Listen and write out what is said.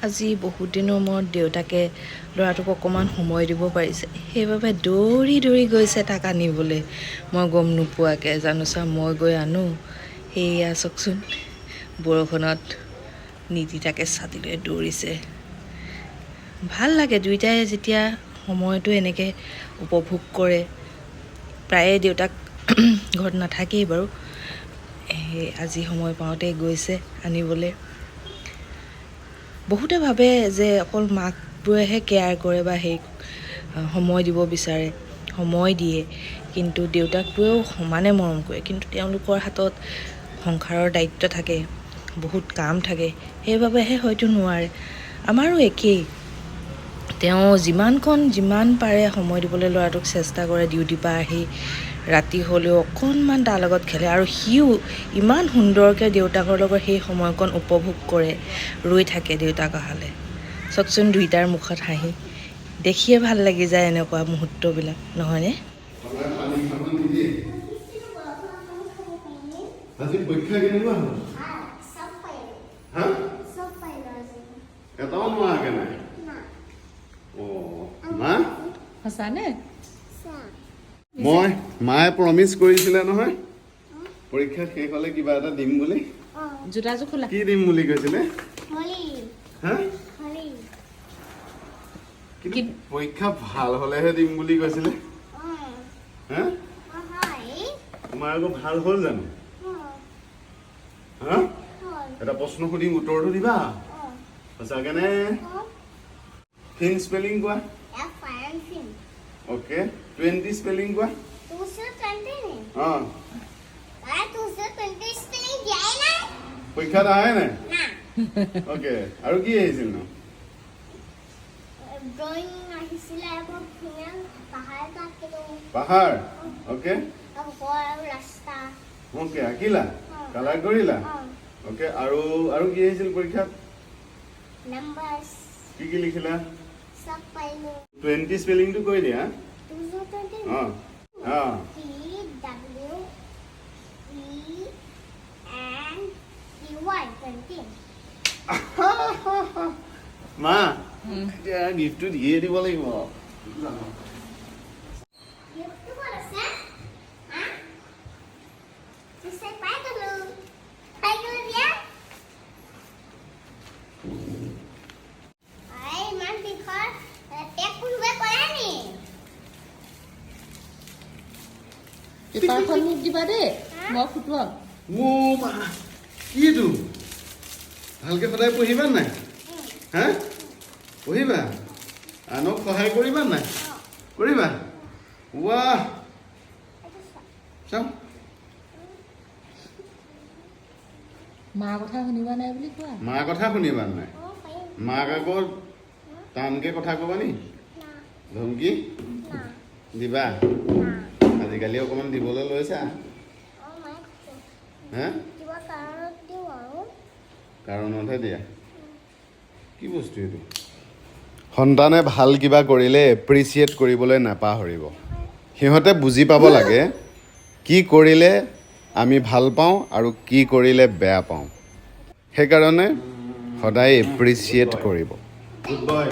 আজি বহুত দিনৰ মূৰত দেউতাকে ল'ৰাটোক অকণমান সময় দিব পাৰিছে, সেইবাবে দৌৰি দৌৰি গৈছে তাক আনিবলৈ। মই গম নোপোৱাকৈ জানোচা মই গৈ আনো। সেয়া চাওকচোন, বৰষুণত নিধি তাকে ছাতি লৈ দৌৰিছে। ভাল লাগে দুইটাই যেতিয়া সময়টো এনেকৈ উপভোগ কৰে। প্ৰায়ে দেউতাক ঘৰত নাথাকেই বাৰু, আজি সময় পাওঁতে গৈছে আনিবলৈ। বহুতে ভাবে যে অকল মাকবোৰেহে কেয়াৰ কৰে বা সময় দিব বিচাৰে, সময় দিয়ে, কিন্তু দেউতাকবোৰেও সমানে মৰম কৰে। কিন্তু তেওঁলোকৰ হাতত সংসাৰৰ দায়িত্ব থাকে, বহুত কাম থাকে, সেইবাবেহে হয়তো নোৱাৰে। আমাৰো একেই, তেওঁ যিমান পাৰে সময় দিবলৈ ল'ৰাটোক চেষ্টা কৰে। ডিউটিৰ পৰা আহি ৰাতি হ'লেও অকণমান তাৰ লগত খেলে, আৰু সিও ইমান সুন্দৰকৈ দেউতাকৰ লগত সেই সময়কণ উপভোগ কৰে, ৰৈ থাকে দেউতাক অহালে। চাওকচোন দুইটাৰ মুখত হাঁহি, দেখিয়ে ভাল লাগি যায় এনেকুৱা মুহূৰ্তবিলাক, নহয়নে? আজি পৰীক্ষা কেনেকুৱা হ'ল? এটাও নোৱাৰাকে নাই? মা? সঁচানে? মায়ে প্ৰমিছ কৰিছিলে নহয় পৰীক্ষা শেষ হ'লে কিবা এটা দিম বুলি। জোতাযোৰ খোলা। কি দিম বুলি কৈছিলে? পৰীক্ষা ভাল হ'লেহে দিম বুলি কৈছিলে। তোমাৰ আকৌ ভাল হ'ল জানো? এটা প্ৰশ্ন সুধিম, উত্তৰটো দিবা সঁচাকে নে? ফিন স্পেলিং কোৱা। ওকে, 20 স্পেলিং কোৱা। পৰীক্ষাত আহে নাই? ওকে, আৰু কি আহিছিল ন? পাহাৰ। ওকে ওকে, আঁকিলা, কালাৰ কৰিলা। ওকে, আৰু কি আহিছিল পৰীক্ষাত? কি লিখিলা? 20 স্পেলিংটো কৈ দিয়া। মা, এতিয়া গিফ্টটো দিয়ে দিব লাগিব। পেপাৰখন মোক দিবা দেই, মই ফুটুৱাম। মা, কিটো? ভালকে সদায় পঢ়িবা নাই? পঢ়িবা, আনক সহায় কৰিবা নাই? কৰিবা। ৱাহ, চাওঁ। মাৰ কথা শুনিবা নাই বুলি কোৱা। মাৰ কথা শুনিবা নাই? মাক আকৌ টানকে কথা ক'বা নি? ধমকি দিবা? আজিকালি অকণমান দিবলৈ লৈছা। কাৰণতহে দিয়া। কি বস্তু এইটো? সন্তানে ভাল কিবা কৰিলে এপ্ৰিচিয়েট কৰিবলৈ নাপাহৰিব। সিহঁতে বুজি পাব লাগে কি কৰিলে আমি ভাল পাওঁ আৰু কি কৰিলে বেয়া পাওঁ। সেইকাৰণে সদায় এপ্ৰিচিয়েট কৰিব। Good boy.